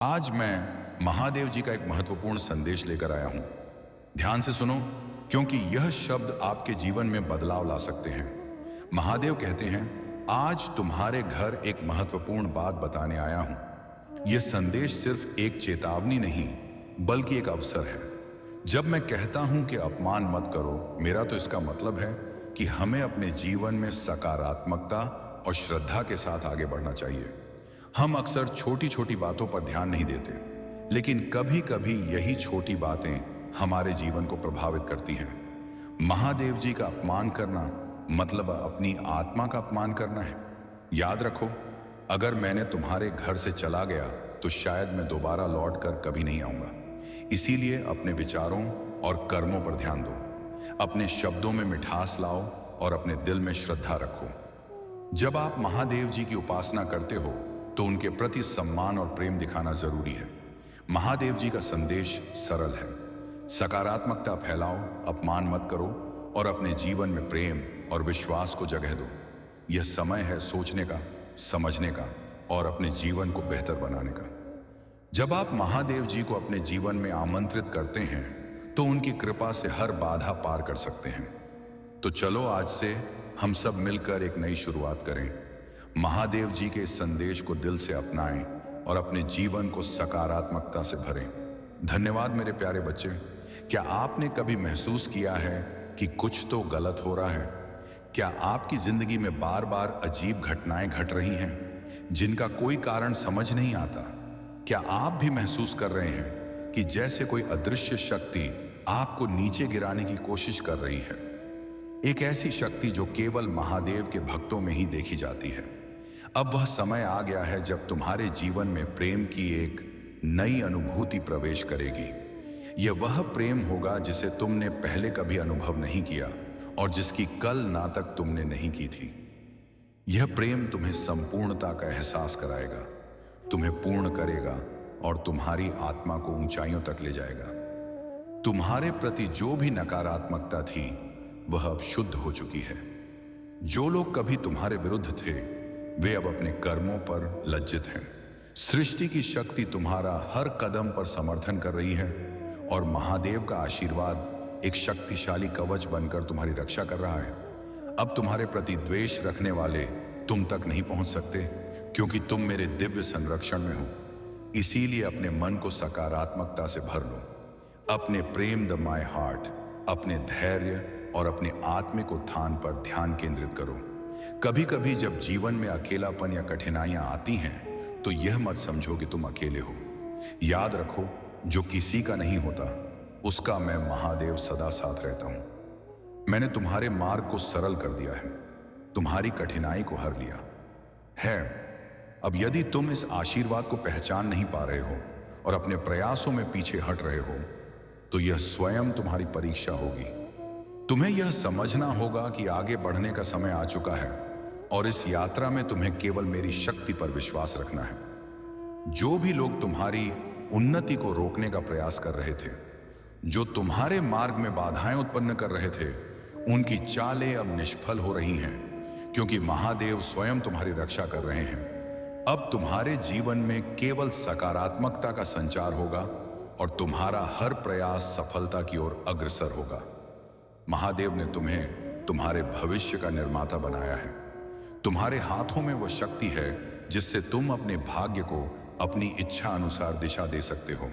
आज मैं महादेव जी का एक महत्वपूर्ण संदेश लेकर आया हूं। ध्यान से सुनो, क्योंकि यह शब्द आपके जीवन में बदलाव ला सकते हैं। महादेव कहते हैं, आज तुम्हारे घर एक महत्वपूर्ण बात बताने आया हूं। यह संदेश सिर्फ एक चेतावनी नहीं, बल्कि एक अवसर है। जब मैं कहता हूं कि अपमान मत करो, मेरा तो इसका मतलब है कि हमें अपने जीवन में सकारात्मकता और श्रद्धा के साथ आगे बढ़ना चाहिए। हम अक्सर छोटी छोटी बातों पर ध्यान नहीं देते, लेकिन कभी कभी यही छोटी बातें हमारे जीवन को प्रभावित करती हैं। महादेव जी का अपमान करना मतलब अपनी आत्मा का अपमान करना है। याद रखो, अगर मैंने तुम्हारे घर से चला गया तो शायद मैं दोबारा लौट कर कभी नहीं आऊंगा। इसीलिए अपने विचारों और कर्मों पर ध्यान दो। अपने शब्दों में मिठास लाओ और अपने दिल में श्रद्धा रखो। जब आप महादेव जी की उपासना करते हो तो उनके प्रति सम्मान और प्रेम दिखाना जरूरी है। महादेव जी का संदेश सरल है, सकारात्मकता फैलाओ, अपमान मत करो और अपने जीवन में प्रेम और विश्वास को जगह दो। यह समय है सोचने का, समझने का और अपने जीवन को बेहतर बनाने का। जब आप महादेव जी को अपने जीवन में आमंत्रित करते हैं तो उनकी कृपा से हर बाधा पार कर सकते हैं। तो चलो आज से हम सब मिलकर एक नई शुरुआत करें। महादेव जी के इस संदेश को दिल से अपनाएं और अपने जीवन को सकारात्मकता से भरें। धन्यवाद मेरे प्यारे बच्चे। क्या आपने कभी महसूस किया है कि कुछ तो गलत हो रहा है? क्या आपकी जिंदगी में बार बार अजीब घटनाएं घट रही हैं जिनका कोई कारण समझ नहीं आता? क्या आप भी महसूस कर रहे हैं कि जैसे कोई अदृश्य शक्ति आपको नीचे गिराने की कोशिश कर रही है? एक ऐसी शक्ति जो केवल महादेव के भक्तों में ही देखी जाती है। अब वह समय आ गया है जब तुम्हारे जीवन में प्रेम की एक नई अनुभूति प्रवेश करेगी। यह वह प्रेम होगा जिसे तुमने पहले कभी अनुभव नहीं किया और जिसकी कल ना तक तुमने नहीं की थी। यह प्रेम तुम्हें संपूर्णता का एहसास कराएगा, तुम्हें पूर्ण करेगा और तुम्हारी आत्मा को ऊंचाइयों तक ले जाएगा। तुम्हारे प्रति जो भी नकारात्मकता थी वह अब शुद्ध हो चुकी है। जो लोग कभी तुम्हारे विरुद्ध थे वे अब अपने कर्मों पर लज्जित हैं। सृष्टि की शक्ति तुम्हारा हर कदम पर समर्थन कर रही है और महादेव का आशीर्वाद एक शक्तिशाली कवच बनकर तुम्हारी रक्षा कर रहा है। अब तुम्हारे प्रति द्वेष रखने वाले तुम तक नहीं पहुंच सकते, क्योंकि तुम मेरे दिव्य संरक्षण में हो। इसीलिए अपने मन को सकारात्मकता से भर लो। अपने प्रेम द माय हार्ट, अपने धैर्य और अपने आत्मिक उत्थान पर ध्यान केंद्रित करो। कभी कभी जब जीवन में अकेलापन या कठिनाइयां आती हैं तो यह मत समझो कि तुम अकेले हो। याद रखो, जो किसी का नहीं होता उसका मैं महादेव सदा साथ रहता हूं। मैंने तुम्हारे मार्ग को सरल कर दिया है, तुम्हारी कठिनाई को हर लिया है। अब यदि तुम इस आशीर्वाद को पहचान नहीं पा रहे हो और अपने प्रयासों में पीछे हट रहे हो तो यह स्वयं तुम्हारी परीक्षा होगी। तुम्हें यह समझना होगा कि आगे बढ़ने का समय आ चुका है और इस यात्रा में तुम्हें केवल मेरी शक्ति पर विश्वास रखना है। जो भी लोग तुम्हारी उन्नति को रोकने का प्रयास कर रहे थे, जो तुम्हारे मार्ग में बाधाएं उत्पन्न कर रहे थे, उनकी चालें अब निष्फल हो रही हैं, क्योंकि महादेव स्वयं तुम्हारी रक्षा कर रहे हैं। अब तुम्हारे जीवन में केवल सकारात्मकता का संचार होगा और तुम्हारा हर प्रयास सफलता की ओर अग्रसर होगा। महादेव ने तुम्हें तुम्हारे भविष्य का निर्माता बनाया है। तुम्हारे हाथों में वह शक्ति है जिससे तुम अपने भाग्य को अपनी इच्छा अनुसार दिशा दे सकते हो।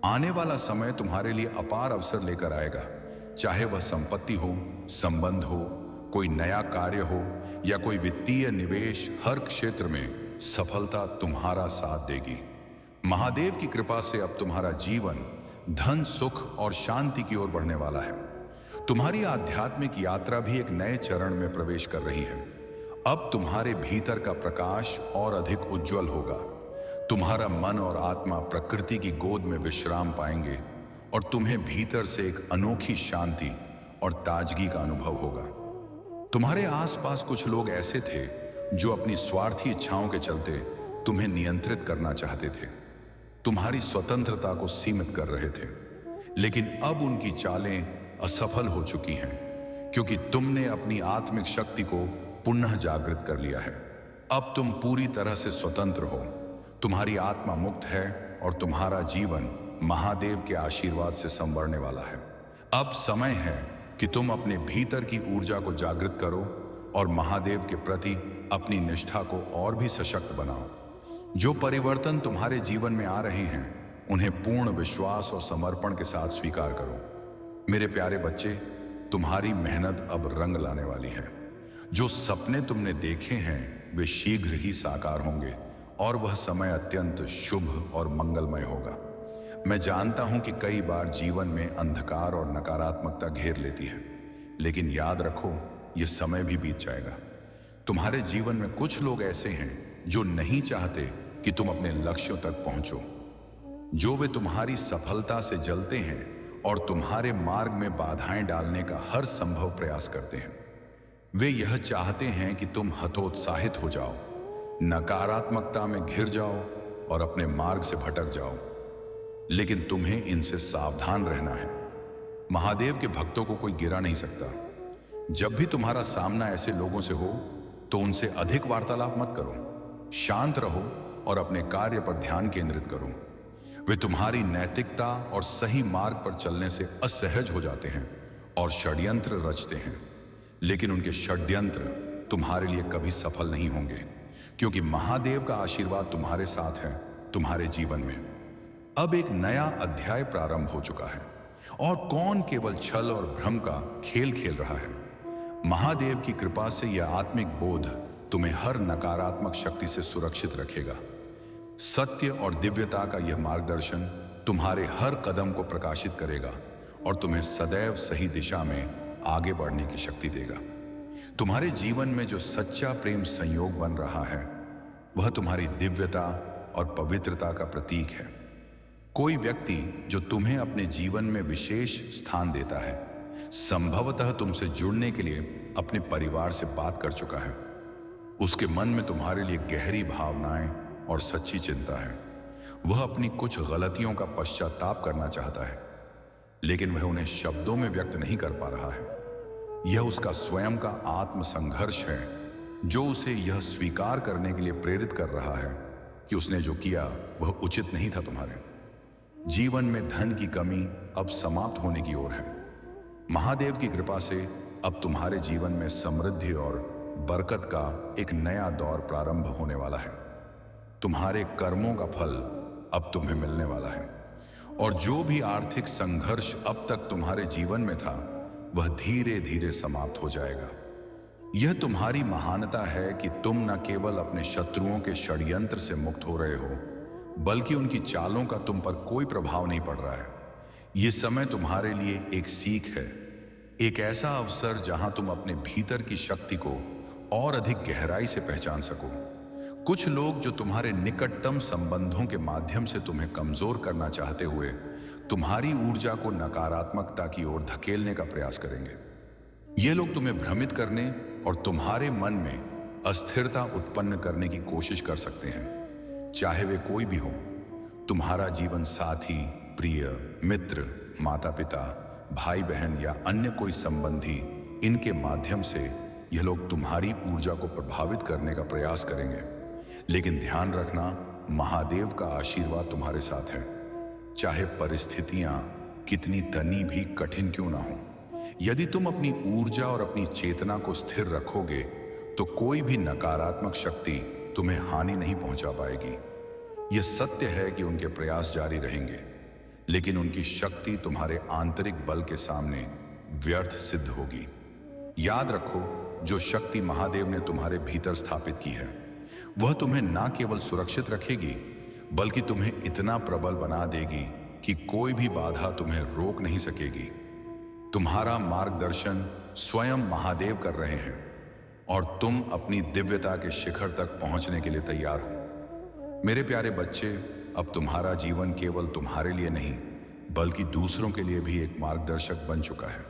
आने वाला समय तुम्हारे लिए अपार अवसर लेकर आएगा, चाहे वह संपत्ति हो, संबंध हो, कोई नया कार्य हो या कोई वित्तीय निवेश। हर क्षेत्र में सफलता तुम्हारा साथ देगी। महादेव की कृपा से अब तुम्हारा जीवन धन, सुख और शांति की ओर बढ़ने वाला है। तुम्हारी आध्यात्मिक यात्रा भी एक नए चरण में प्रवेश कर रही है। अब तुम्हारे भीतर का प्रकाश और अधिक उज्जवल होगा। तुम्हारा मन और आत्मा प्रकृति की गोद में विश्राम पाएंगे और तुम्हें भीतर से एक अनोखी शांति और ताजगी का अनुभव होगा। तुम्हारे आसपास कुछ लोग ऐसे थे जो अपनी स्वार्थी इच्छाओं के चलते तुम्हें नियंत्रित करना चाहते थे, तुम्हारी स्वतंत्रता को सीमित कर रहे थे, लेकिन अब उनकी चालें असफल हो चुकी हैं, क्योंकि तुमने अपनी आत्मिक शक्ति को पुनः जागृत कर लिया है। अब तुम पूरी तरह से स्वतंत्र हो। तुम्हारी आत्मा मुक्त है और तुम्हारा जीवन महादेव के आशीर्वाद से संवरने वाला है। अब समय है कि तुम अपने भीतर की ऊर्जा को जागृत करो और महादेव के प्रति अपनी निष्ठा को और भी सशक्त बनाओ। जो परिवर्तन तुम्हारे जीवन में आ रहे हैं उन्हें पूर्ण विश्वास और समर्पण के साथ स्वीकार करो। मेरे प्यारे बच्चे, तुम्हारी मेहनत अब रंग लाने वाली है। जो सपने तुमने देखे हैं वे शीघ्र ही साकार होंगे और वह समय अत्यंत शुभ और मंगलमय होगा। मैं जानता हूं कि कई बार जीवन में अंधकार और नकारात्मकता घेर लेती है, लेकिन याद रखो यह समय भी बीत जाएगा। तुम्हारे जीवन में कुछ लोग ऐसे हैं जो नहीं चाहते कि तुम अपने लक्ष्यों तक पहुंचो। जो वे तुम्हारी सफलता से जलते हैं और तुम्हारे मार्ग में बाधाएं डालने का हर संभव प्रयास करते हैं। वे यह चाहते हैं कि तुम हतोत्साहित हो जाओ, नकारात्मकता में घिर जाओ और अपने मार्ग से भटक जाओ। लेकिन तुम्हें इनसे सावधान रहना है। महादेव के भक्तों को कोई गिरा नहीं सकता। जब भी तुम्हारा सामना ऐसे लोगों से हो तो उनसे अधिक वार्तालाप मत करो। शांत रहो और अपने कार्य पर ध्यान केंद्रित करो। वे तुम्हारी नैतिकता और सही मार्ग पर चलने से असहज हो जाते हैं और षड्यंत्र रचते हैं, लेकिन उनके षड्यंत्र तुम्हारे लिए कभी सफल नहीं होंगे, क्योंकि महादेव का आशीर्वाद तुम्हारे साथ है, तुम्हारे जीवन में। अब एक नया अध्याय प्रारंभ हो चुका है और कौन केवल छल और भ्रम का खेल खेल रहा है। महादेव की कृपा से यह आत्मिक बोध तुम्हें हर नकारात्मक शक्ति से सुरक्षित रखेगा। सत्य और दिव्यता का यह मार्गदर्शन तुम्हारे हर कदम को प्रकाशित करेगा और तुम्हें सदैव सही दिशा में आगे बढ़ने की शक्ति देगा। तुम्हारे जीवन में जो सच्चा प्रेम संयोग बन रहा है वह तुम्हारी दिव्यता और पवित्रता का प्रतीक है। कोई व्यक्ति जो तुम्हें अपने जीवन में विशेष स्थान देता है संभवतः तुमसे जुड़ने के लिए अपने परिवार से बात कर चुका है। उसके मन में तुम्हारे लिए गहरी भावनाएं और सच्ची चिंता है। वह अपनी कुछ गलतियों का पश्चाताप करना चाहता है, लेकिन वह उन्हें शब्दों में व्यक्त नहीं कर पा रहा है। यह उसका स्वयं का आत्म संघर्ष है जो उसे यह स्वीकार करने के लिए प्रेरित कर रहा है कि उसने जो किया वह उचित नहीं था। तुम्हारे जीवन में धन की कमी अब समाप्त होने की ओर है। महादेव की कृपा से अब तुम्हारे जीवन में समृद्धि और बरकत का एक नया दौर प्रारंभ होने वाला है। तुम्हारे कर्मों का फल अब तुम्हें मिलने वाला है और जो भी आर्थिक संघर्ष अब तक तुम्हारे जीवन में था वह धीरे धीरे समाप्त हो जाएगा। यह तुम्हारी महानता है कि तुम न केवल अपने शत्रुओं के षड्यंत्र से मुक्त हो रहे हो, बल्कि उनकी चालों का तुम पर कोई प्रभाव नहीं पड़ रहा है। यह समय तुम्हारे लिए एक सीख है, एक ऐसा अवसर जहां तुम अपने भीतर की शक्ति को और अधिक गहराई से पहचान सको। कुछ लोग जो तुम्हारे निकटतम संबंधों के माध्यम से तुम्हें कमजोर करना चाहते हुए तुम्हारी ऊर्जा को नकारात्मकता की ओर धकेलने का प्रयास करेंगे। ये लोग तुम्हें भ्रमित करने और तुम्हारे मन में अस्थिरता उत्पन्न करने की कोशिश कर सकते हैं, चाहे वे कोई भी हो। तुम्हारा जीवन साथी, प्रिय मित्र, माता पिता, भाई बहन या अन्य कोई संबंधी, इनके माध्यम से यह लोग तुम्हारी ऊर्जा को प्रभावित करने का प्रयास करेंगे। लेकिन ध्यान रखना, महादेव का आशीर्वाद तुम्हारे साथ है, चाहे परिस्थितियां कितनी तनी भी कठिन क्यों ना हो। यदि तुम अपनी ऊर्जा और अपनी चेतना को स्थिर रखोगे तो कोई भी नकारात्मक शक्ति तुम्हें हानि नहीं पहुंचा पाएगी। यह सत्य है कि उनके प्रयास जारी रहेंगे, लेकिन उनकी शक्ति तुम्हारे आंतरिक बल के सामने व्यर्थ सिद्ध होगी। याद रखो, जो शक्ति महादेव ने तुम्हारे भीतर स्थापित की है वह तुम्हें ना केवल सुरक्षित रखेगी बल्कि तुम्हें इतना प्रबल बना देगी कि कोई भी बाधा तुम्हें रोक नहीं सकेगी। तुम्हारा मार्गदर्शन स्वयं महादेव कर रहे हैं और तुम अपनी दिव्यता के शिखर तक पहुंचने के लिए तैयार हो। मेरे प्यारे बच्चे, अब तुम्हारा जीवन केवल तुम्हारे लिए नहीं बल्कि दूसरों के लिए भी एक मार्गदर्शक बन चुका है।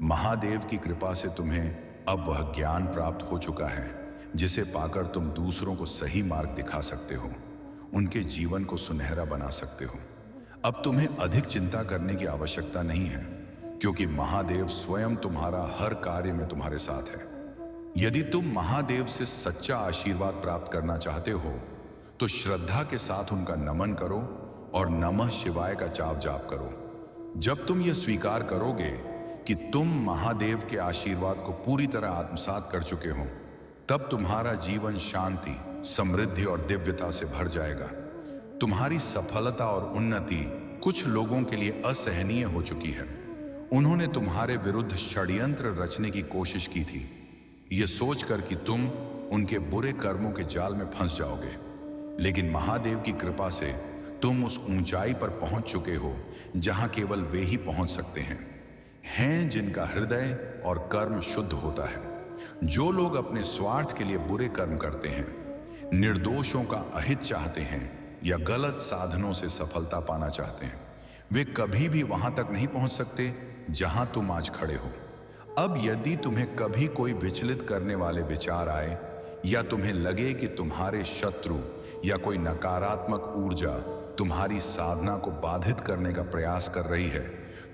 महादेव की कृपा से तुम्हें अब वह ज्ञान प्राप्त हो चुका है जिसे पाकर तुम दूसरों को सही मार्ग दिखा सकते हो, उनके जीवन को सुनहरा बना सकते हो। अब तुम्हें अधिक चिंता करने की आवश्यकता नहीं है, क्योंकि महादेव स्वयं तुम्हारा हर कार्य में तुम्हारे साथ है। यदि तुम महादेव से सच्चा आशीर्वाद प्राप्त करना चाहते हो तो श्रद्धा के साथ उनका नमन करो और नमः शिवाय का जाप करो। जब तुम ये स्वीकार करोगे कि तुम महादेव के आशीर्वाद को पूरी तरह आत्मसात कर चुके हो, तब तुम्हारा जीवन शांति, समृद्धि और दिव्यता से भर जाएगा। तुम्हारी सफलता और उन्नति कुछ लोगों के लिए असहनीय हो चुकी है। उन्होंने तुम्हारे विरुद्ध षड्यंत्र रचने की कोशिश की थी, ये सोचकर कि तुम उनके बुरे कर्मों के जाल में फंस जाओगे। लेकिन महादेव की कृपा से तुम उस ऊंचाई पर पहुंच चुके हो जहां केवल वे ही पहुंच सकते हैं जिनका हृदय और कर्म शुद्ध होता है। जो लोग अपने स्वार्थ के लिए बुरे कर्म करते हैं, निर्दोषों का अहित चाहते हैं या गलत साधनों से सफलता पाना चाहते हैं, वे कभी भी वहां तक नहीं पहुंच सकते जहां तुम आज खड़े हो। अब यदि तुम्हें कभी कोई विचलित करने वाले विचार आए या तुम्हें लगे कि तुम्हारे शत्रु या कोई नकारात्मक ऊर्जा तुम्हारी साधना को बाधित करने का प्रयास कर रही है,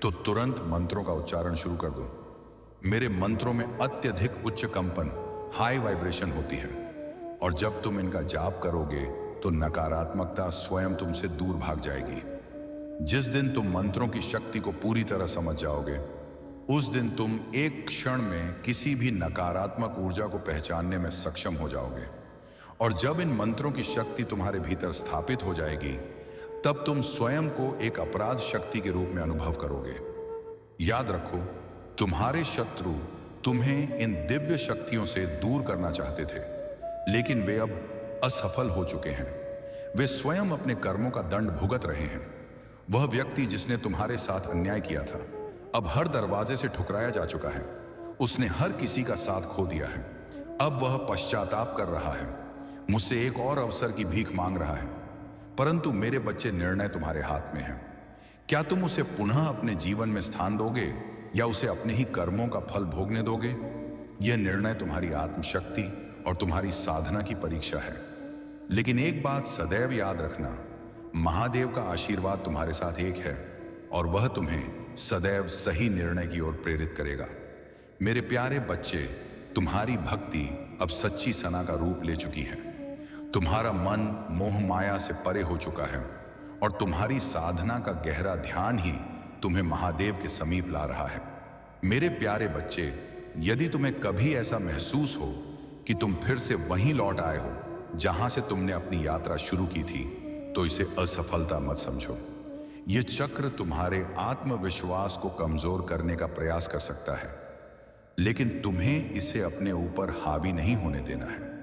तो तुरंत मंत्रों का उच्चारण शुरू कर दो। मेरे मंत्रों में अत्यधिक उच्च कंपन, हाई वाइब्रेशन होती है, और जब तुम इनका जाप करोगे तो नकारात्मकता स्वयं तुमसे दूर भाग जाएगी। जिस दिन तुम मंत्रों की शक्ति को पूरी तरह समझ जाओगे, उस दिन तुम एक क्षण में किसी भी नकारात्मक ऊर्जा को पहचानने में सक्षम हो जाओगे। और जब इन मंत्रों की शक्ति तुम्हारे भीतर स्थापित हो जाएगी, तब तुम स्वयं को एक अपराध शक्ति के रूप में अनुभव करोगे। याद रखो, तुम्हारे शत्रु तुम्हें इन दिव्य शक्तियों से दूर करना चाहते थे, लेकिन वे अब असफल हो चुके हैं। वे स्वयं अपने कर्मों का दंड भुगत रहे हैं। वह व्यक्ति जिसने तुम्हारे साथ अन्याय किया था, अब हर दरवाजे से ठुकराया जा चुका है। उसने हर किसी का साथ खो दिया है। अब वह पश्चाताप कर रहा है, मुझसे एक और अवसर की भीख मांग रहा है। परंतु मेरे बच्चे, निर्णय तुम्हारे हाथ में है। क्या तुम उसे पुनः अपने जीवन में स्थान दोगे या उसे अपने ही कर्मों का फल भोगने दोगे? यह निर्णय तुम्हारी आत्मशक्ति और तुम्हारी साधना की परीक्षा है। लेकिन एक बात सदैव याद रखना, महादेव का आशीर्वाद तुम्हारे साथ एक है और वह तुम्हें सदैव सही निर्णय की ओर प्रेरित करेगा। मेरे प्यारे बच्चे, तुम्हारी भक्ति अब सच्ची सना का रूप ले चुकी है। तुम्हारा मन मोह माया से परे हो चुका है और तुम्हारी साधना का गहरा ध्यान ही तुम्हें महादेव के समीप ला रहा है। मेरे प्यारे बच्चे, यदि तुम्हें कभी ऐसा महसूस हो कि तुम फिर से वहीं लौट आए हो जहां से तुमने अपनी यात्रा शुरू की थी, तो इसे असफलता मत समझो। यह चक्र तुम्हारे आत्मविश्वास को कमजोर करने का प्रयास कर सकता है, लेकिन तुम्हें इसे अपने ऊपर हावी नहीं होने देना है।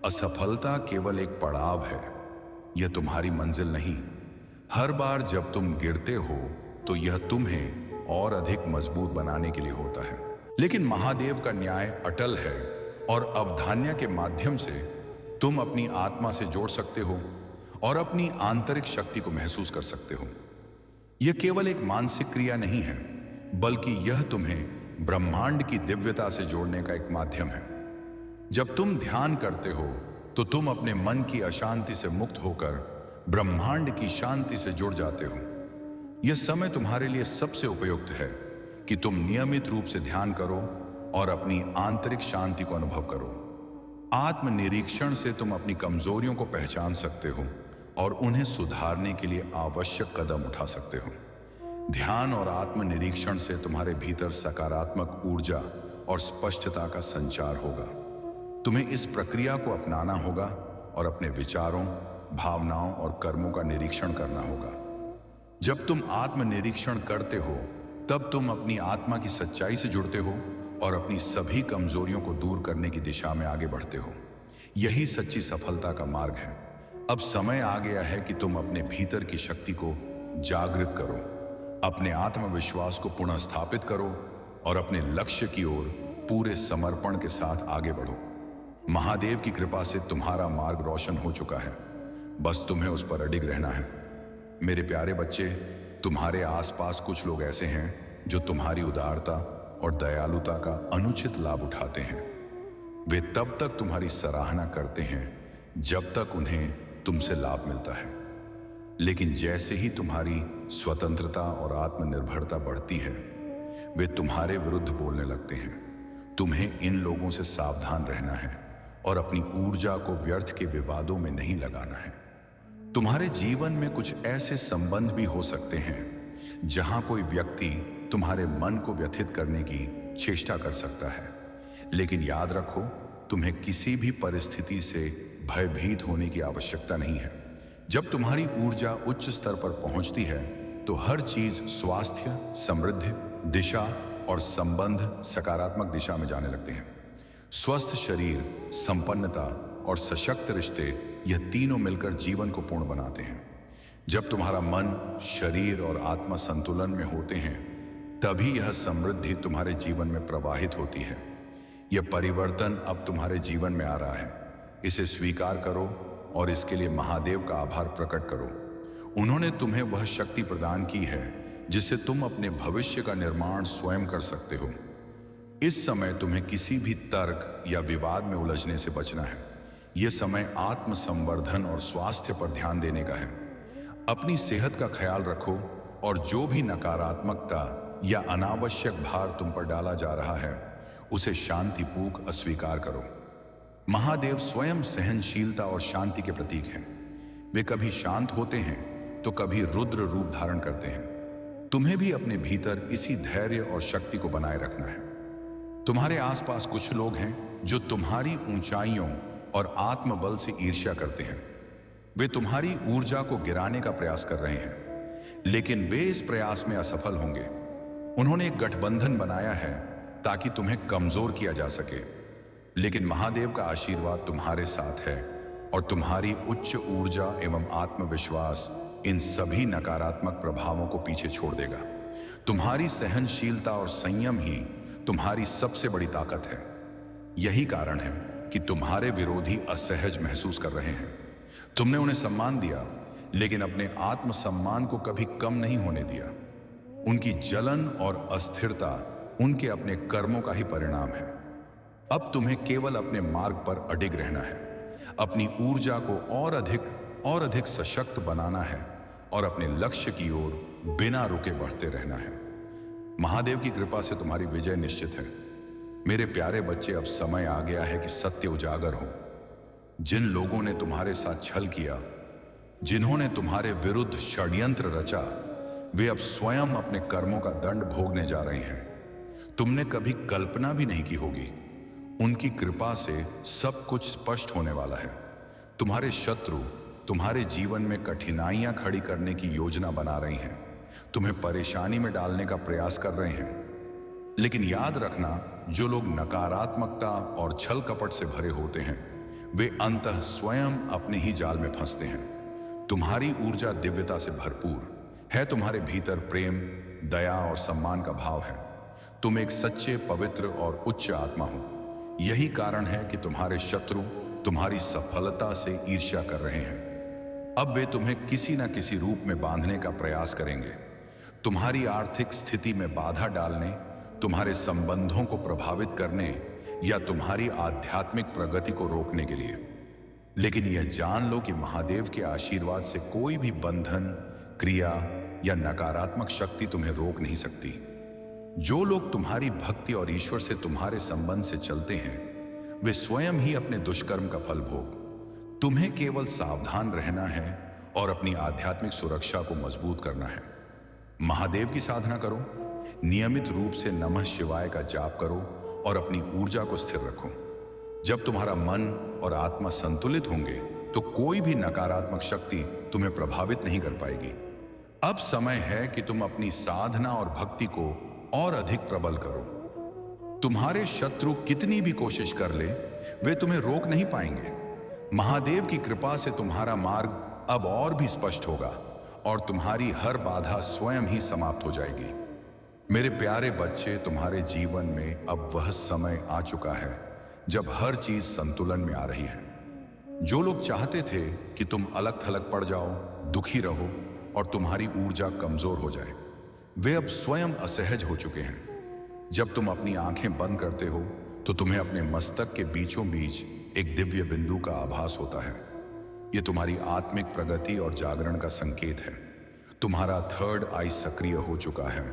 असफलता केवल एक पड़ाव है, यह तुम्हारी मंजिल नहीं। हर बार जब तुम गिरते हो तो यह तुम्हें और अधिक मजबूत बनाने के लिए होता है। लेकिन महादेव का न्याय अटल है और अवधान्या के माध्यम से तुम अपनी आत्मा से जोड़ सकते हो और अपनी आंतरिक शक्ति को महसूस कर सकते हो। यह केवल एक मानसिक क्रिया नहीं है, बल्कि यह तुम्हें ब्रह्मांड की दिव्यता से जोड़ने का एक माध्यम है। जब तुम ध्यान करते हो तो तुम अपने मन की अशांति से मुक्त होकर ब्रह्मांड की शांति से जुड़ जाते हो। यह समय तुम्हारे लिए सबसे उपयुक्त है कि तुम नियमित रूप से ध्यान करो और अपनी आंतरिक शांति को अनुभव करो। आत्मनिरीक्षण से तुम अपनी कमजोरियों को पहचान सकते हो और उन्हें सुधारने के लिए आवश्यक कदम उठा सकते हो। ध्यान और आत्मनिरीक्षण से तुम्हारे भीतर सकारात्मक ऊर्जा और स्पष्टता का संचार होगा। तुम्हें इस प्रक्रिया को अपनाना होगा और अपने विचारों, भावनाओं और कर्मों का निरीक्षण करना होगा। जब तुम आत्मनिरीक्षण करते हो, तब तुम अपनी आत्मा की सच्चाई से जुड़ते हो और अपनी सभी कमजोरियों को दूर करने की दिशा में आगे बढ़ते हो। यही सच्ची सफलता का मार्ग है। अब समय आ गया है कि तुम अपने भीतर की शक्ति को जागृत करो, अपने आत्मविश्वास को पुनः स्थापित करो और अपने लक्ष्य की ओर पूरे समर्पण के साथ आगे बढ़ो। महादेव की कृपा से तुम्हारा मार्ग रोशन हो चुका है, बस तुम्हें उस पर अडिग रहना है। मेरे प्यारे बच्चे, तुम्हारे आसपास कुछ लोग ऐसे हैं जो तुम्हारी उदारता और दयालुता का अनुचित लाभ उठाते हैं। वे तब तक तुम्हारी सराहना करते हैं जब तक उन्हें तुमसे लाभ मिलता है, लेकिन जैसे ही तुम्हारी स्वतंत्रता और आत्मनिर्भरता बढ़ती है, वे तुम्हारे विरुद्ध बोलने लगते हैं। तुम्हें इन लोगों से सावधान रहना है और अपनी ऊर्जा को व्यर्थ के विवादों में नहीं लगाना है। तुम्हारे जीवन में कुछ ऐसे संबंध भी हो सकते हैं जहां कोई व्यक्ति तुम्हारे मन को व्यथित करने की चेष्टा कर सकता है, लेकिन याद रखो, तुम्हें किसी भी परिस्थिति से भयभीत होने की आवश्यकता नहीं है। जब तुम्हारी ऊर्जा उच्च स्तर पर पहुंचती है तो हर चीज स्वास्थ्य, समृद्धि, दिशा और संबंध सकारात्मक दिशा में जाने लगते हैं। स्वस्थ शरीर, संपन्नता और सशक्त रिश्ते, यह तीनों मिलकर जीवन को पूर्ण बनाते हैं। जब तुम्हारा मन, शरीर और आत्मा संतुलन में होते हैं, तभी यह समृद्धि तुम्हारे जीवन में प्रवाहित होती है। यह परिवर्तन अब तुम्हारे जीवन में आ रहा है। इसे स्वीकार करो और इसके लिए महादेव का आभार प्रकट करो। उन्होंने तुम्हें वह शक्ति प्रदान की है जिससे तुम अपने भविष्य का निर्माण स्वयं कर सकते हो। इस समय तुम्हें किसी भी तर्क या विवाद में उलझने से बचना है। यह समय आत्म संवर्धन और स्वास्थ्य पर ध्यान देने का है। अपनी सेहत का ख्याल रखो और जो भी नकारात्मकता या अनावश्यक भार तुम पर डाला जा रहा है, उसे शांतिपूर्वक अस्वीकार करो। महादेव स्वयं सहनशीलता और शांति के प्रतीक हैं। वे कभी शांत होते हैं तो कभी रुद्र रूप धारण करते हैं। तुम्हें भी अपने भीतर इसी धैर्य और शक्ति को बनाए रखना है। तुम्हारे आसपास कुछ लोग हैं जो तुम्हारी ऊंचाइयों और आत्मबल से ईर्ष्या करते हैं। वे तुम्हारी ऊर्जा को गिराने का प्रयास कर रहे हैं, लेकिन वे इस प्रयास में असफल होंगे। उन्होंने एक गठबंधन बनाया है ताकि तुम्हें कमजोर किया जा सके, लेकिन महादेव का आशीर्वाद तुम्हारे साथ है और तुम्हारी उच्च ऊर्जा एवं आत्मविश्वास इन सभी नकारात्मक प्रभावों को पीछे छोड़ देगा। तुम्हारी सहनशीलता और संयम ही तुम्हारी सबसे बड़ी ताकत है। यही कारण है कि तुम्हारे विरोधी असहज महसूस कर रहे हैं। तुमने उन्हें सम्मान दिया, लेकिन अपने आत्मसम्मान को कभी कम नहीं होने दिया। उनकी जलन और अस्थिरता उनके अपने कर्मों का ही परिणाम है। अब तुम्हें केवल अपने मार्ग पर अडिग रहना है, अपनी ऊर्जा को और अधिक सशक्त बनाना है और अपने लक्ष्य की ओर बिना रुके बढ़ते रहना है। महादेव की कृपा से तुम्हारी विजय निश्चित है। मेरे प्यारे बच्चे, अब समय आ गया है कि सत्य उजागर हो। जिन लोगों ने तुम्हारे साथ छल किया, जिन्होंने तुम्हारे विरुद्ध षड्यंत्र रचा, वे अब स्वयं अपने कर्मों का दंड भोगने जा रहे हैं। तुमने कभी कल्पना भी नहीं की होगी। उनकी कृपा से सब कुछ स्पष्ट होने वाला है। तुम्हारे शत्रु तुम्हारे जीवन में कठिनाइयां खड़ी करने की योजना बना रही हैं, तुम्हें परेशानी में डालने का प्रयास कर रहे हैं। लेकिन याद रखना, जो लोग नकारात्मकता और छल कपट से भरे होते हैं, वे अंततः स्वयं अपने ही जाल में फंसते हैं। तुम्हारी ऊर्जा दिव्यता से भरपूर है। तुम्हारे भीतर प्रेम, दया और सम्मान का भाव है। तुम एक सच्चे, पवित्र और उच्च आत्मा हो। यही कारण है कि तुम्हारे शत्रु तुम्हारी सफलता से ईर्ष्या कर रहे हैं। अब वे तुम्हें किसी न किसी रूप में बांधने का प्रयास करेंगे, तुम्हारी आर्थिक स्थिति में बाधा डालने, तुम्हारे संबंधों को प्रभावित करने या तुम्हारी आध्यात्मिक प्रगति को रोकने के लिए। लेकिन यह जान लो कि महादेव के आशीर्वाद से कोई भी बंधन, क्रिया या नकारात्मक शक्ति तुम्हें रोक नहीं सकती। जो लोग तुम्हारी भक्ति और ईश्वर से तुम्हारे संबंध से चलते हैं, वे स्वयं ही अपने दुष्कर्म का फल भोग। तुम्हें केवल सावधान रहना है और अपनी आध्यात्मिक सुरक्षा को मजबूत करना है। महादेव की साधना करो, नियमित रूप से नमः शिवाय का जाप करो और अपनी ऊर्जा को स्थिर रखो। जब तुम्हारा मन और आत्मा संतुलित होंगे तो कोई भी नकारात्मक शक्ति तुम्हें प्रभावित नहीं कर पाएगी। अब समय है कि तुम अपनी साधना और भक्ति को और अधिक प्रबल करो। तुम्हारे शत्रु कितनी भी कोशिश कर ले, वे तुम्हें रोक नहीं पाएंगे। महादेव की कृपा से तुम्हारा मार्ग अब और भी स्पष्ट होगा और तुम्हारी हर बाधा स्वयं ही समाप्त हो जाएगी। मेरे प्यारे बच्चे, तुम्हारे जीवन में अब वह समय आ चुका है जब हर चीज संतुलन में आ रही है। जो लोग चाहते थे कि तुम अलग थलग पड़ जाओ, दुखी रहो और तुम्हारी ऊर्जा कमजोर हो जाए, वे अब स्वयं असहज हो चुके हैं। जब तुम अपनी आंखें बंद करते हो तो तुम्हें अपने मस्तक के बीचों बीच एक दिव्य बिंदु का आभास होता है। यह तुम्हारी आत्मिक प्रगति और जागरण का संकेत है। तुम्हारा थर्ड आई सक्रिय हो चुका है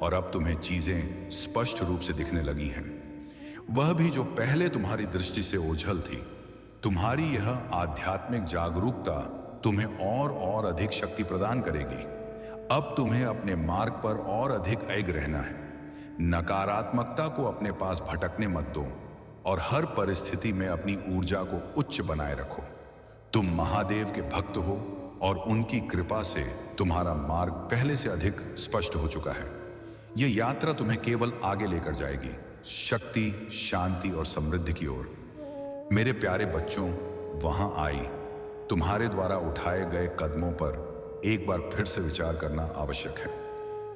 और अब तुम्हें चीजें स्पष्ट रूप से दिखने लगी हैं। वह भी जो पहले तुम्हारी दृष्टि से ओझल थी। तुम्हारी यह आध्यात्मिक जागरूकता तुम्हें और अधिक शक्ति प्रदान करेगी। अब तुम्हें अपने मार्ग पर और अधिक अडिग रहना है। नकारात्मकता को अपने पास भटकने मत दो और हर परिस्थिति में अपनी ऊर्जा को उच्च बनाए रखो। तुम महादेव के भक्त हो और उनकी कृपा से तुम्हारा मार्ग पहले से अधिक स्पष्ट हो चुका है। यह यात्रा तुम्हें केवल आगे लेकर जाएगी, शक्ति, शांति और समृद्धि की ओर। मेरे प्यारे बच्चों, वहां आई तुम्हारे द्वारा उठाए गए कदमों पर एक बार फिर से विचार करना आवश्यक है।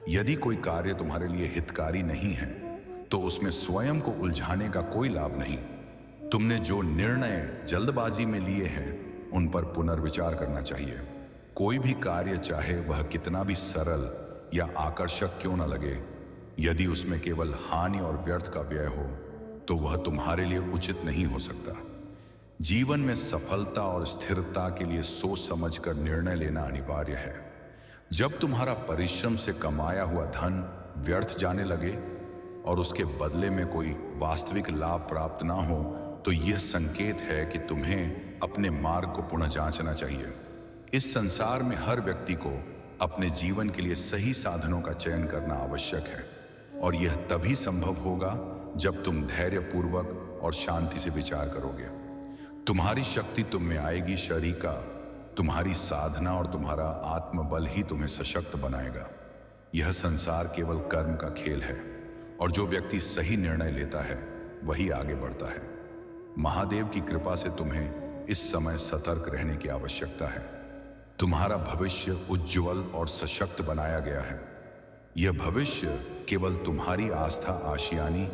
यदि कोई कार्य तुम्हारे लिए हितकारी नहीं है तो उसमें स्वयं को उलझाने का कोई लाभ नहीं। तुमने जो निर्णय जल्दबाजी में लिए हैं उन पर पुनर्विचार करना चाहिए। कोई भी कार्य, चाहे वह कितना भी सरल या आकर्षक क्यों न लगे, यदि उसमें केवल हानि और व्यर्थ का व्यय हो तो वह तुम्हारे लिए उचित नहीं हो सकता। जीवन में सफलता और स्थिरता के लिए सोच समझकर निर्णय लेना अनिवार्य है। जब तुम्हारा परिश्रम से कमाया हुआ धन व्यर्थ जाने लगे और उसके बदले में कोई वास्तविक लाभ प्राप्त ना हो तो यह संकेत है कि तुम्हें अपने मार्ग को पुनः जांचना चाहिए। इस संसार में हर व्यक्ति को अपने जीवन के लिए सही साधनों का चयन करना आवश्यक है और यह तभी संभव होगा जब तुम धैर्यपूर्वक और शांति से विचार करोगे। तुम्हारी शक्ति तुम में आएगी, शरीका। तुम्हारी साधना और तुम्हारा आत्मबल ही तुम्हें सशक्त बनाएगा। यह संसार केवल कर्म का खेल है और जो व्यक्ति सही निर्णय लेता है वही आगे बढ़ता है। महादेव की कृपा से तुम्हें इस समय सतर्क रहने की आवश्यकता है। तुम्हारा भविष्य उज्जवल और सशक्त बनाया गया है। यह भविष्य केवल तुम्हारी आस्था आशियानी,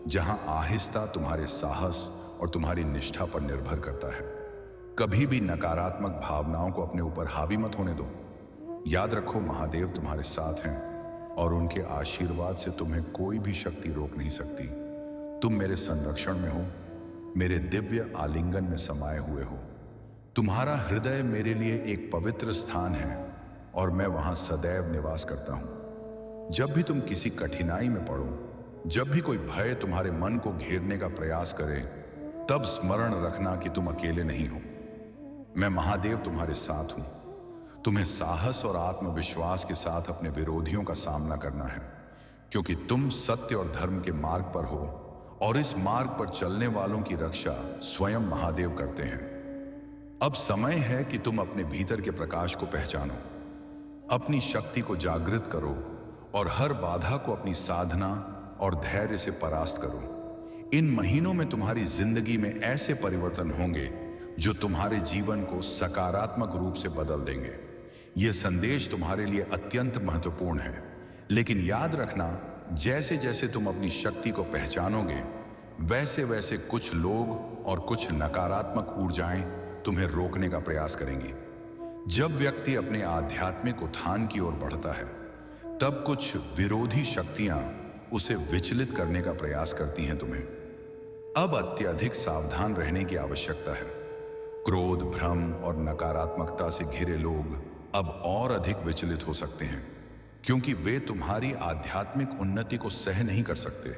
जहां आहिस्ता तुम्हारे साहस और तुम्हारी निष्ठा पर निर्भर करता है। कभी भी नकारात्मक भावनाओं को अपने ऊपर हावी मत होने दो। याद रखो, महादेव तुम्हारे साथ हैं और उनके आशीर्वाद से तुम्हें कोई भी शक्ति रोक नहीं सकती। तुम मेरे संरक्षण में हो, मेरे दिव्य आलिंगन में समाये हुए हो। तुम्हारा हृदय मेरे लिए एक पवित्र स्थान है और मैं वहां सदैव निवास करता हूं। जब भी तुम किसी कठिनाई में पड़ो, जब भी कोई भय तुम्हारे मन को घेरने का प्रयास करे, तब स्मरण रखना कि तुम अकेले नहीं हो। मैं महादेव तुम्हारे साथ हूं। तुम्हें साहस और आत्मविश्वास के साथ अपने विरोधियों का सामना करना है, क्योंकि तुम सत्य और धर्म के मार्ग पर हो और इस मार्ग पर चलने वालों की रक्षा स्वयं महादेव करते हैं। अब समय है कि तुम अपने भीतर के प्रकाश को पहचानो, अपनी शक्ति को जागृत करो और हर बाधा को अपनी साधना और धैर्य से परास्त करो। इन महीनों में तुम्हारी जिंदगी में ऐसे परिवर्तन होंगे जो तुम्हारे जीवन को सकारात्मक रूप से बदल देंगे। यह संदेश तुम्हारे लिए अत्यंत महत्वपूर्ण है, लेकिन याद रखना, जैसे जैसे तुम अपनी शक्ति को पहचानोगे, वैसे वैसे कुछ लोग और कुछ नकारात्मक ऊर्जाएं तुम्हें रोकने का प्रयास करेंगी। जब व्यक्ति अपने आध्यात्मिक उत्थान की ओर बढ़ता है, तब कुछ विरोधी शक्तियां उसे विचलित करने का प्रयास करती हैं तुम्हें। अब अत्यधिक सावधान रहने की आवश्यकता है। क्रोध, भ्रम और नकारात्मकता से घिरे लोग अब और अधिक विचलित हो सकते हैं, क्योंकि वे तुम्हारी आध्यात्मिक उन्नति को सह नहीं कर सकते।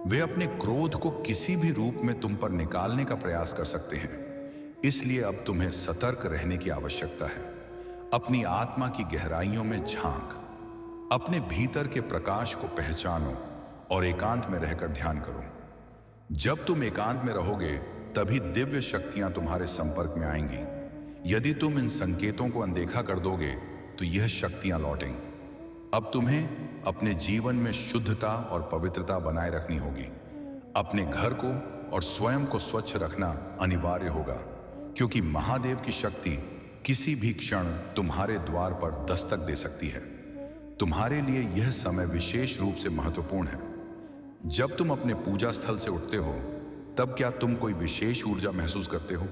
वे अपने क्रोध को किसी भी रूप में तुम पर निकालने का प्रयास कर सकते हैं। इसलिए अब तुम्हें सतर्क रहने की आवश्यकता है। अपनी आत्मा की गहराइयों में झांक, अपने भीतर के प्रकाश को पहचानो और एकांत में रहकर ध्यान करो। जब तुम एकांत में रहोगे, तभी दिव्य शक्तियां तुम्हारे संपर्क में आएंगी। यदि तुम इन संकेतों को अनदेखा कर दोगे तो यह शक्तियां लौटेंगी। अब तुम्हें अपने जीवन में शुद्धता और पवित्रता बनाए रखनी होगी। अपने घर को और स्वयं को स्वच्छ रखना अनिवार्य होगा, क्योंकि महादेव की शक्ति किसी भी क्षण तुम्हारे द्वार पर दस्तक दे सकती है। तुम्हारे लिए यह समय विशेष रूप से महत्वपूर्ण है। जब तुम अपने पूजा स्थल से उठते हो, तब क्या तुम कोई विशेष ऊर्जा महसूस करते हो?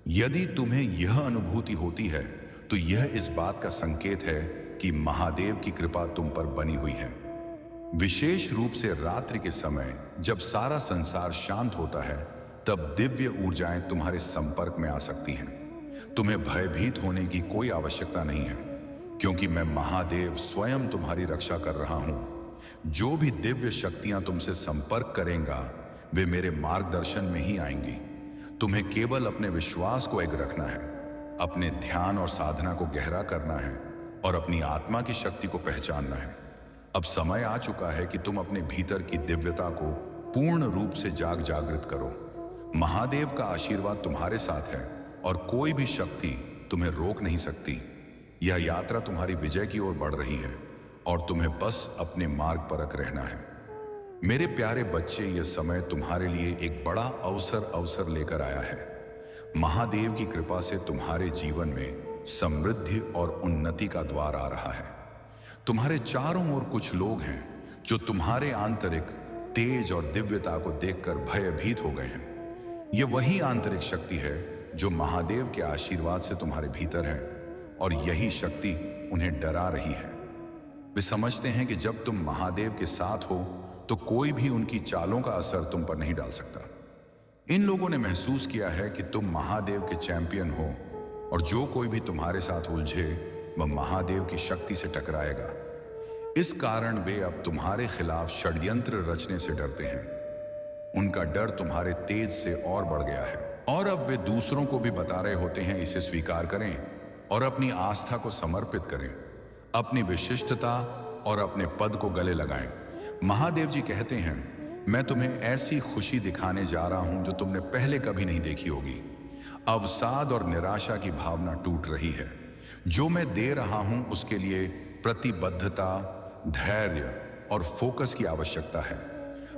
यदि तुम्हें यह अनुभूति होती है तो यह इस बात का संकेत है कि महादेव की कृपा तुम पर बनी हुई है। विशेष रूप से रात्रि के समय जब सारा संसार शांत होता है, तब दिव्य ऊर्जाएं तुम्हारे संपर्क में आ सकती हैं। तुम्हें भयभीत होने की कोई आवश्यकता नहीं है, क्योंकि मैं महादेव स्वयं तुम्हारी रक्षा कर रहा हूं। जो भी दिव्य शक्तियां तुमसे संपर्क करेंगा, वे मेरे मार्गदर्शन में ही आएंगी। तुम्हें केवल अपने विश्वास को एक रखना है। अपने ध्यान और साधना को गहरा करना है और अपनी आत्मा की शक्ति को पहचानना है। अब समय आ चुका है कि तुम अपने भीतर की दिव्यता को पूर्ण रूप से जागृत करो। महादेव का आशीर्वाद तुम्हारे साथ है और कोई भी शक्ति तुम्हें रोक नहीं सकती। यह यात्रा तुम्हारी विजय की ओर बढ़ रही है और तुम्हें बस अपने मार्ग पर रहना है। मेरे प्यारे बच्चे, यह समय तुम्हारे लिए एक बड़ा अवसर लेकर आया है। महादेव की कृपा से तुम्हारे जीवन में समृद्धि और उन्नति का द्वार आ रहा है। तुम्हारे चारों ओर कुछ लोग हैं जो तुम्हारे आंतरिक तेज और दिव्यता को देखकर भयभीत हो गए हैं। यह वही आंतरिक शक्ति है जो महादेव के आशीर्वाद से तुम्हारे भीतर है और यही शक्ति उन्हें डरा रही है। वे समझते हैं कि जब तुम महादेव के साथ हो तो कोई भी उनकी चालों का असर तुम पर नहीं डाल सकता। इन लोगों ने महसूस किया है कि तुम महादेव के चैंपियन हो और जो कोई भी तुम्हारे साथ उलझे वह महादेव की शक्ति से टकराएगा। इस कारण वे अब तुम्हारे खिलाफ षड्यंत्र रचने से डरते हैं। उनका डर तुम्हारे तेज से और बढ़ गया है और अब वे दूसरों को भी बता रहे होते हैं इसे स्वीकार करें और अपनी आस्था को समर्पित करें, अपनी विशिष्टता और अपने पद को गले लगाएं। महादेव जी कहते हैं, मैं तुम्हें ऐसी खुशी दिखाने जा रहा हूं जो तुमने पहले कभी नहीं देखी होगी। अवसाद और निराशा की भावना टूट रही है। जो मैं दे रहा हूं उसके लिए प्रतिबद्धता, धैर्य और फोकस की आवश्यकता है।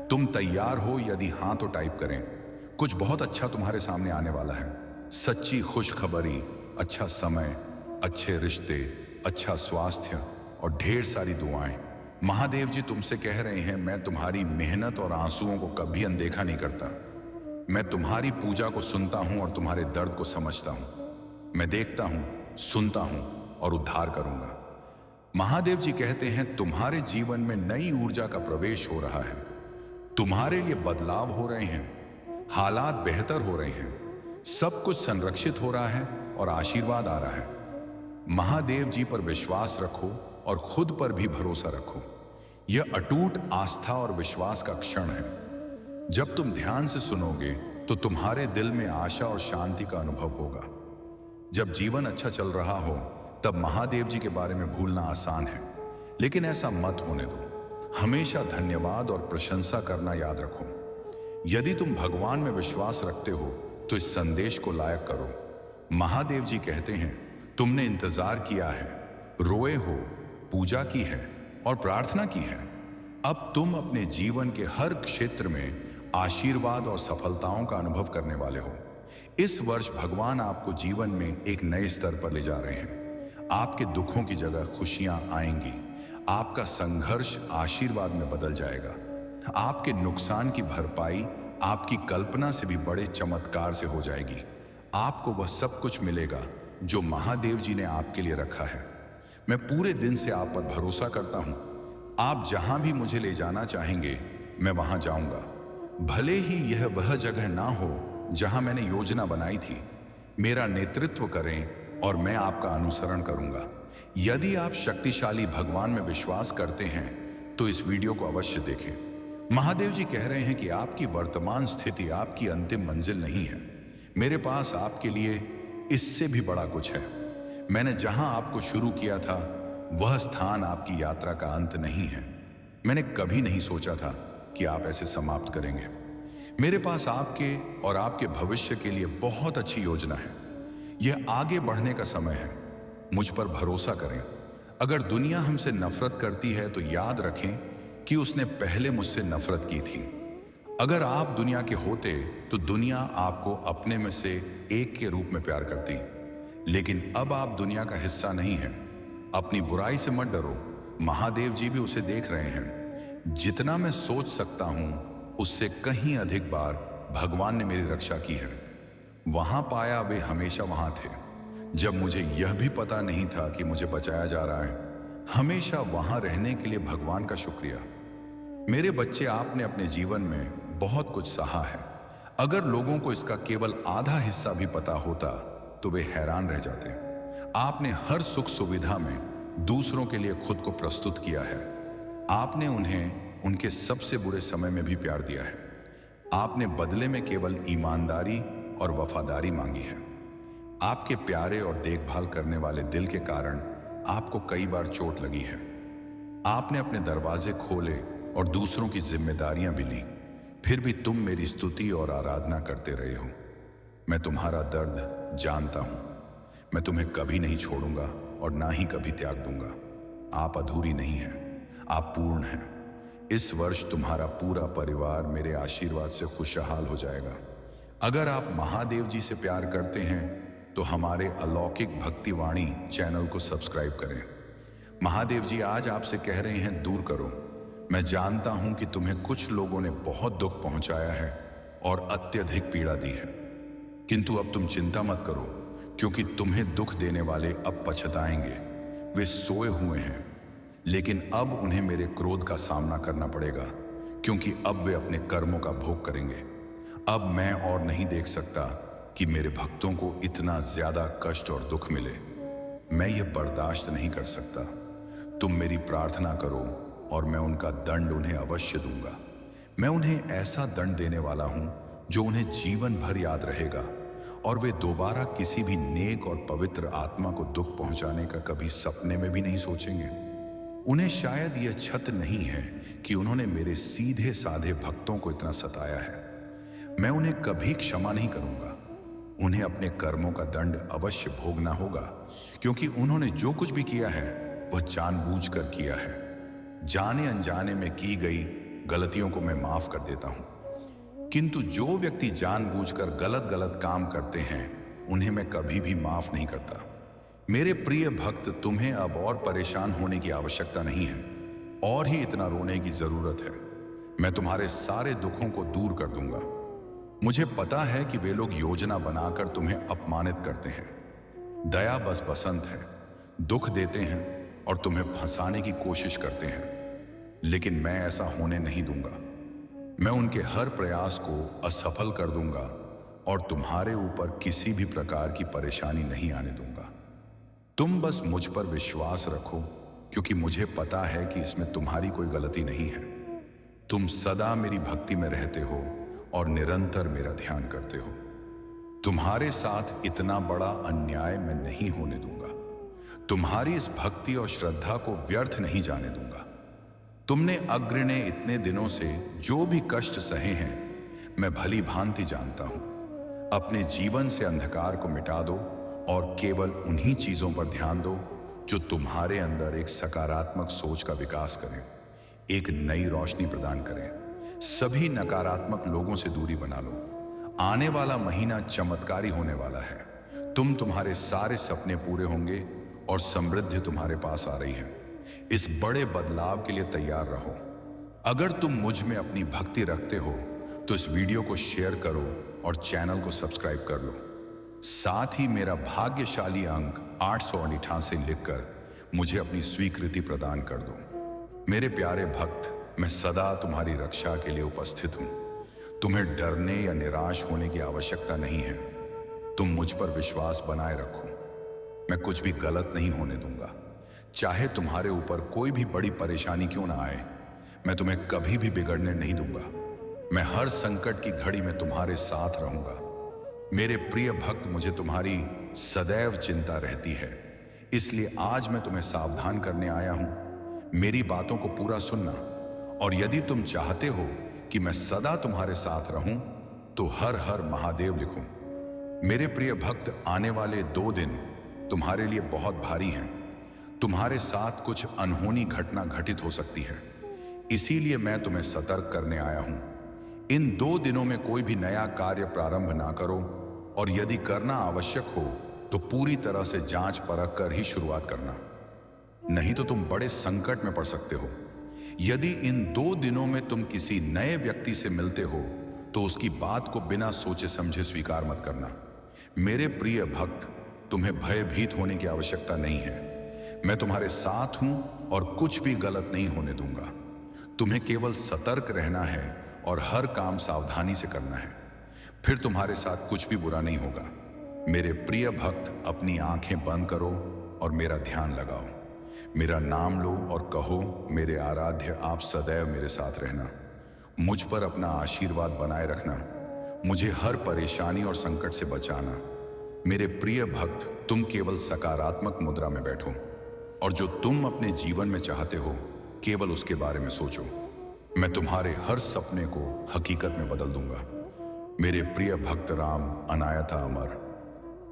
तुम तैयार हो? यदि हां तो टाइप करें। कुछ बहुत अच्छा तुम्हारे सामने आने वाला है। सच्ची खुशखबरी, अच्छा समय, अच्छे रिश्ते, अच्छा स्वास्थ्य और ढेर सारी दुआएं। महादेव जी तुमसे कह रहे हैं, मैं तुम्हारी मेहनत और आंसुओं को कभी अनदेखा नहीं करता। मैं तुम्हारी पूजा को सुनता हूं और तुम्हारे दर्द को समझता हूं। मैं देखता हूं, सुनता हूं और उद्धार करूंगा। महादेव जी कहते हैं, तुम्हारे जीवन में नई ऊर्जा का प्रवेश हो रहा है। तुम्हारे लिए बदलाव हो रहे हैं, हालात बेहतर हो रहे हैं, सब कुछ संरक्षित हो रहा है और आशीर्वाद आ रहा है। महादेव जी पर विश्वास रखो और खुद पर भी भरोसा रखो। यह अटूट आस्था और विश्वास का क्षण है। जब तुम ध्यान से सुनोगे तो तुम्हारे दिल में आशा और शांति का अनुभव होगा। जब जीवन अच्छा चल रहा हो तब महादेव जी के बारे में भूलना आसान है, लेकिन ऐसा मत होने दो। हमेशा धन्यवाद और प्रशंसा करना याद रखो। यदि तुम भगवान में विश्वास रखते हो तो इस संदेश को लायक करो। महादेव जी कहते हैं, तुमने इंतजार किया है, रोए हो, पूजा की है और प्रार्थना की है। अब तुम अपने जीवन के हर क्षेत्र में आशीर्वाद और सफलताओं का अनुभव करने वाले हो। इस वर्ष भगवान आपको जीवन में एक नए स्तर पर ले जा रहे हैं। आपके दुखों की जगह खुशियां आएंगी। आपका संघर्ष आशीर्वाद में बदल जाएगा। आपके नुकसान की भरपाई आपकी कल्पना से भी बड़े चमत्कार से हो जाएगी। आपको वह सब कुछ मिलेगा जो महादेव जी ने आपके लिए रखा है। मैं पूरे दिन से आप पर भरोसा करता हूं। आप जहां भी मुझे ले जाना चाहेंगे मैं वहां जाऊंगा, भले ही यह वह जगह ना हो जहां मैंने योजना बनाई थी। मेरा नेतृत्व करें और मैं आपका अनुसरण करूंगा। यदि आप शक्तिशाली भगवान में विश्वास करते हैं तो इस वीडियो को अवश्य देखें। महादेव जी कह रहे हैं कि आपकी वर्तमान स्थिति आपकी अंतिम मंजिल नहीं है। मेरे पास आपके लिए इससे भी बड़ा कुछ है। मैंने जहां आपको शुरू किया था वह स्थान आपकी यात्रा का अंत नहीं है। मैंने कभी नहीं सोचा था कि आप ऐसे समाप्त करेंगे। मेरे पास आपके और आपके भविष्य के लिए बहुत अच्छी योजना है। यह आगे बढ़ने का समय है। मुझ पर भरोसा करें। अगर दुनिया हमसे नफरत करती है तो याद रखें कि उसने पहले मुझसे नफरत की थी। अगर आप दुनिया के होते तो दुनिया आपको अपने में से एक के रूप में प्यार करती, लेकिन अब आप दुनिया का हिस्सा नहीं हैं। अपनी बुराई से मत डरो, महादेव जी भी उसे देख रहे हैं। जितना मैं सोच सकता हूं उससे कहीं अधिक बार भगवान ने मेरी रक्षा की है। वहां पाया वे हमेशा वहां थे जब मुझे यह भी पता नहीं था कि मुझे बचाया जा रहा है। हमेशा वहां रहने के लिए भगवान का शुक्रिया। मेरे बच्चे, आपने अपने जीवन में बहुत कुछ सहा है। अगर लोगों को इसका केवल आधा हिस्सा भी पता होता तो वे हैरान रह जाते। आपने हर सुख सुविधा में दूसरों के लिए खुद को प्रस्तुत किया है। आपने उन्हें उनके सबसे बुरे समय में भी प्यार दिया है। आपने बदले में केवल ईमानदारी और वफादारी मांगी है। आपके प्यारे और देखभाल करने वाले दिल के कारण आपको कई बार चोट लगी है। आपने अपने दरवाजे खोले और दूसरों की जिम्मेदारियां भी ली, फिर भी तुम मेरी स्तुति और आराधना करते रहे हो। मैं तुम्हारा दर्द जानता हूं। मैं तुम्हें कभी नहीं छोड़ूंगा और ना ही कभी त्याग दूंगा। आप अधूरी नहीं हैं, आप पूर्ण हैं। इस वर्ष तुम्हारा पूरा परिवार मेरे आशीर्वाद से खुशहाल हो जाएगा। अगर आप महादेव जी से प्यार करते हैं तो हमारे अलौकिक भक्तिवाणी चैनल को सब्सक्राइब करें। महादेव जी आज आपसे कह रहे हैं, दूर करो। मैं जानता हूं कि तुम्हें कुछ लोगों ने बहुत दुख पहुंचाया है और अत्यधिक पीड़ा दी है, किंतु अब तुम चिंता मत करो, क्योंकि तुम्हें दुख देने वाले अब पछताएंगे। वे सोए हुए हैं, लेकिन अब उन्हें मेरे क्रोध का सामना करना पड़ेगा, क्योंकि अब वे अपने कर्मों का भोग करेंगे। अब मैं और नहीं देख सकता कि मेरे भक्तों को इतना ज्यादा कष्ट और दुख मिले। मैं ये बर्दाश्त नहीं कर सकता। तुम मेरी प्रार्थना करो और मैं उनका दंड उन्हें अवश्य दूंगा। मैं उन्हें ऐसा दंड देने वाला हूं जो उन्हें जीवन भर याद रहेगा और वे दोबारा किसी भी नेक और पवित्र आत्मा को दुख पहुंचाने का कभी सपने में भी नहीं सोचेंगे। उन्हें शायद यह छत नहीं है कि उन्होंने मेरे सीधे साधे भक्तों को इतना सताया है। मैं उन्हें कभी क्षमा नहीं करूंगा। उन्हें अपने कर्मों का दंड अवश्य भोगना होगा, क्योंकि उन्होंने जो कुछ भी किया है वह जानबूझकर किया है। जाने अनजाने में की गई गलतियों को मैं माफ कर देता हूं, किंतु जो व्यक्ति जानबूझकर गलत गलत काम करते हैं उन्हें मैं कभी भी माफ नहीं करता। मेरे प्रिय भक्त, तुम्हें अब और परेशान होने की आवश्यकता नहीं है और ही इतना रोने की जरूरत है। मैं तुम्हारे सारे दुखों को दूर कर दूंगा। मुझे पता है कि वे लोग योजना बनाकर तुम्हें अपमानित करते हैं। दया बस बसंत है, दुख देते हैं और तुम्हें फंसाने की कोशिश करते हैं, लेकिन मैं ऐसा होने नहीं दूंगा। मैं उनके हर प्रयास को असफल कर दूंगा और तुम्हारे ऊपर किसी भी प्रकार की परेशानी नहीं आने दूंगा। तुम बस मुझ पर विश्वास रखो, क्योंकि मुझे पता है कि इसमें तुम्हारी कोई गलती नहीं है। तुम सदा मेरी भक्ति में रहते हो और निरंतर मेरा ध्यान करते हो। तुम्हारे साथ इतना बड़ा अन्याय मैं नहीं होने दूंगा। तुम्हारी इस भक्ति और श्रद्धा को व्यर्थ नहीं जाने दूंगा। तुमने अग्र ने इतने दिनों से जो भी कष्ट सहे हैं मैं भली भांति जानता हूं। अपने जीवन से अंधकार को मिटा दो और केवल उन्हीं चीजों पर ध्यान दो जो तुम्हारे अंदर एक सकारात्मक सोच का विकास करें, एक नई रोशनी प्रदान करें। सभी नकारात्मक लोगों से दूरी बना लो। आने वाला महीना चमत्कारी होने वाला है। तुम्हारे सारे सपने पूरे होंगे और समृद्धि तुम्हारे पास आ रही है। इस बड़े बदलाव के लिए तैयार रहो। अगर तुम मुझ में अपनी भक्ति रखते हो तो इस वीडियो को शेयर करो और चैनल को सब्सक्राइब कर लो। साथ ही मेरा भाग्यशाली अंक 888 लिखकर मुझे अपनी स्वीकृति प्रदान कर दो। मेरे प्यारे भक्त, मैं सदा तुम्हारी रक्षा के लिए उपस्थित हूं। तुम्हें डरने या निराश होने की आवश्यकता नहीं है। तुम मुझ पर विश्वास बनाए रखो। मैं कुछ भी गलत नहीं होने दूंगा। चाहे तुम्हारे ऊपर कोई भी बड़ी परेशानी क्यों ना आए, मैं तुम्हें कभी भी बिगड़ने नहीं दूंगा। मैं हर संकट की घड़ी में तुम्हारे साथ रहूंगा। मेरे प्रिय भक्त, मुझे तुम्हारी सदैव चिंता रहती है, इसलिए आज मैं तुम्हें सावधान करने आया हूं। मेरी बातों को पूरा सुनना, और यदि तुम चाहते हो कि मैं सदा तुम्हारे साथ रहूं तो हर हर महादेव लिखो। मेरे प्रिय भक्त, आने वाले 2 दिन तुम्हारे लिए बहुत भारी हैं। तुम्हारे साथ कुछ अनहोनी घटना घटित हो सकती है, इसीलिए मैं तुम्हें सतर्क करने आया हूं। इन 2 दिनों में कोई भी नया कार्य प्रारंभ ना करो, और यदि करना आवश्यक हो तो पूरी तरह से जांच परख कर ही शुरुआत करना, नहीं तो तुम बड़े संकट में पड़ सकते हो। यदि इन 2 दिनों में तुम किसी नए व्यक्ति से मिलते हो तो उसकी बात को बिना सोचे समझे स्वीकार मत करना। मेरे प्रिय भक्त, तुम्हें भयभीत होने की आवश्यकता नहीं है। मैं तुम्हारे साथ हूं और कुछ भी गलत नहीं होने दूंगा। तुम्हें केवल सतर्क रहना है और हर काम सावधानी से करना है, फिर तुम्हारे साथ कुछ भी बुरा नहीं होगा। मेरे प्रिय भक्त, अपनी आंखें बंद करो और मेरा ध्यान लगाओ। मेरा नाम लो और कहो, मेरे आराध्य, आप सदैव मेरे साथ रहना। मुझ पर अपना आशीर्वाद बनाए रखना। मुझे हर परेशानी और संकट से बचाना। मेरे प्रिय भक्त, तुम केवल सकारात्मक मुद्रा में बैठो और जो तुम अपने जीवन में चाहते हो केवल उसके बारे में सोचो। मैं तुम्हारे हर सपने को हकीकत में बदल दूंगा। मेरे प्रिय भक्त राम अनायथा अमर।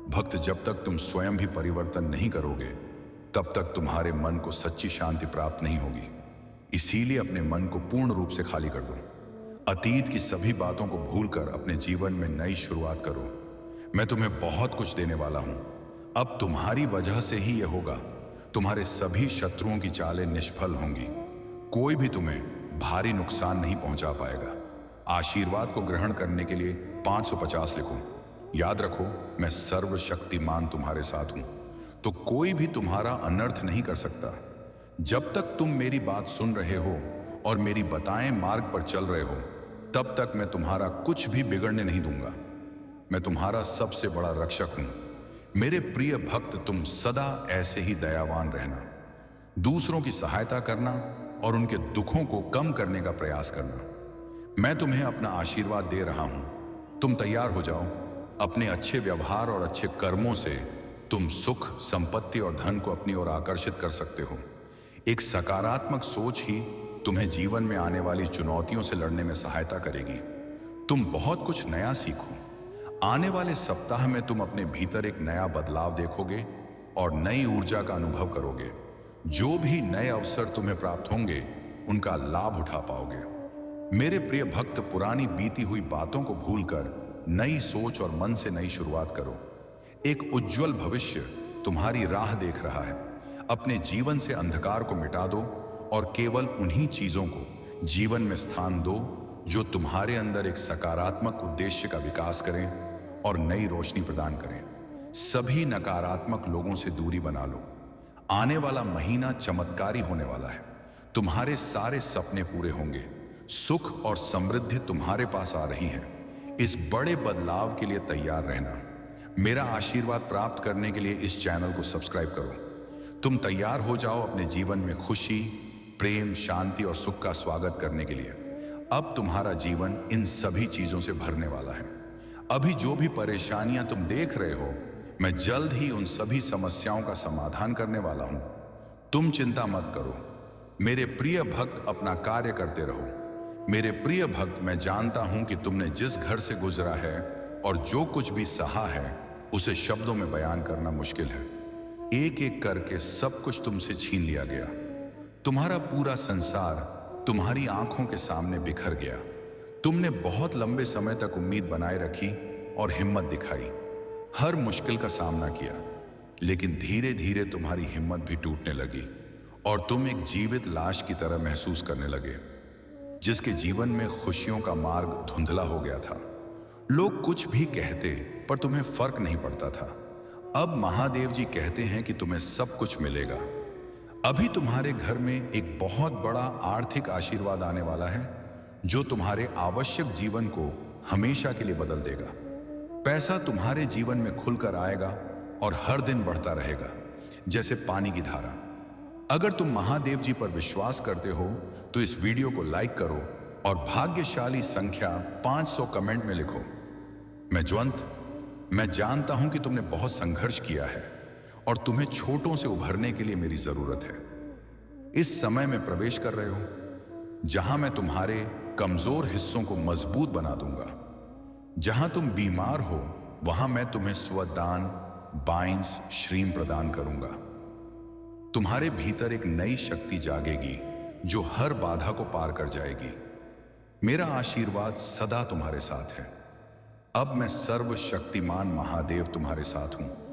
भक्त, जब तक तुम स्वयं भी परिवर्तन नहीं करोगे तब तक तुम्हारे मन को सच्ची शांति प्राप्त नहीं होगी। इसीलिए अपने मन को पूर्ण रूप से खाली कर दो। अतीत की सभी बातों को भूलकर अपने जीवन में नई शुरुआत करो। मैं तुम्हें बहुत कुछ देने वाला हूं। अब तुम्हारी वजह से ही यह होगा। तुम्हारे सभी शत्रुओं की चालें निष्फल होंगी। कोई भी तुम्हें भारी नुकसान नहीं पहुंचा पाएगा। आशीर्वाद को ग्रहण करने के लिए 550 लिखो। याद रखो, मैं सर्वशक्तिमान तुम्हारे साथ हूं, तो कोई भी तुम्हारा अनर्थ नहीं कर सकता। जब तक तुम मेरी बात सुन रहे हो और मेरी बताएं मार्ग पर चल रहे हो, तब तक मैं तुम्हारा कुछ भी बिगड़ने नहीं दूंगा। मैं तुम्हारा सबसे बड़ा रक्षक हूं। मेरे प्रिय भक्त, तुम सदा ऐसे ही दयावान रहना, दूसरों की सहायता करना और उनके दुखों को कम करने का प्रयास करना। मैं तुम्हें अपना आशीर्वाद दे रहा हूं। तुम तैयार हो जाओ। अपने अच्छे व्यवहार और अच्छे कर्मों से तुम सुख, संपत्ति और धन को अपनी ओर आकर्षित कर सकते हो। एक सकारात्मक सोच ही तुम्हें जीवन में आने वाली चुनौतियों से लड़ने में सहायता करेगी। तुम बहुत कुछ नया सीखो। आने वाले सप्ताह में तुम अपने भीतर एक नया बदलाव देखोगे और नई ऊर्जा का अनुभव करोगे। जो भी नए अवसर तुम्हें प्राप्त होंगे उनका लाभ उठा पाओगे। मेरे प्रिय भक्त, पुरानी बीती हुई बातों को भूलकर नई सोच और मन से नई शुरुआत करो। एक उज्जवल भविष्य तुम्हारी राह देख रहा है। अपने जीवन से अंधकार को मिटा दो और केवल उन्हीं चीजों को जीवन में स्थान दो जो तुम्हारे अंदर एक सकारात्मक उद्देश्य का विकास करें और नई रोशनी प्रदान करें। सभी नकारात्मक लोगों से दूरी बना लो। आने वाला महीना चमत्कारी होने वाला है। तुम्हारे सारे सपने पूरे होंगे। सुख और समृद्धि तुम्हारे पास आ रही है। इस बड़े बदलाव के लिए तैयार रहना। मेरा आशीर्वाद प्राप्त करने के लिए इस चैनल को सब्सक्राइब करो। तुम तैयार हो जाओ अपने जीवन में खुशी, प्रेम, शांति और सुख का स्वागत करने के लिए। अब तुम्हारा जीवन इन सभी चीजों से भरने वाला है। अभी जो भी परेशानियां तुम देख रहे हो, मैं जल्द ही उन सभी समस्याओं का समाधान करने वाला हूं। तुम चिंता मत करो। मेरे प्रिय भक्त, अपना कार्य करते रहो। मेरे प्रिय भक्त, मैं जानता हूं कि तुमने जिस घर से गुजरा है और जो कुछ भी सहा है उसे शब्दों में बयान करना मुश्किल है। एक एक करके सब कुछ तुमसे छीन लिया गया। तुम्हारा पूरा संसार तुम्हारी आंखों के सामने बिखर गया। तुमने बहुत लंबे समय तक उम्मीद बनाए रखी और हिम्मत दिखाई, हर मुश्किल का सामना किया, लेकिन धीरे धीरे तुम्हारी हिम्मत भी टूटने लगी और तुम एक जीवित लाश की तरह महसूस करने लगे, जिसके जीवन में खुशियों का मार्ग धुंधला हो गया था। लोग कुछ भी कहते पर तुम्हें फर्क नहीं पड़ता था। अब महादेव जी कहते हैं कि तुम्हें सब कुछ मिलेगा। अभी तुम्हारे घर में एक बहुत बड़ा आर्थिक आशीर्वाद आने वाला है जो तुम्हारे आवश्यक जीवन को हमेशा के लिए बदल देगा। पैसा तुम्हारे जीवन में खुलकर आएगा और हर दिन बढ़ता रहेगा जैसे पानी की धारा। अगर तुम महादेव जी पर विश्वास करते हो तो इस वीडियो को लाइक करो और भाग्यशाली संख्या 500 कमेंट में लिखो। मैं जानता हूं कि तुमने बहुत संघर्ष किया है और तुम्हें छोटों से उभरने के लिए मेरी जरूरत है। इस समय में प्रवेश कर रहे हो जहां मैं तुम्हारे कमजोर हिस्सों को मजबूत बना दूंगा। जहां तुम बीमार हो वहां मैं तुम्हें स्वदान, बाइंस, श्रीम प्रदान करूंगा। तुम्हारे भीतर एक नई शक्ति जागेगी जो हर बाधा को पार कर जाएगी। मेरा आशीर्वाद सदा तुम्हारे साथ है। अब मैं सर्वशक्तिमान महादेव तुम्हारे साथ हूं।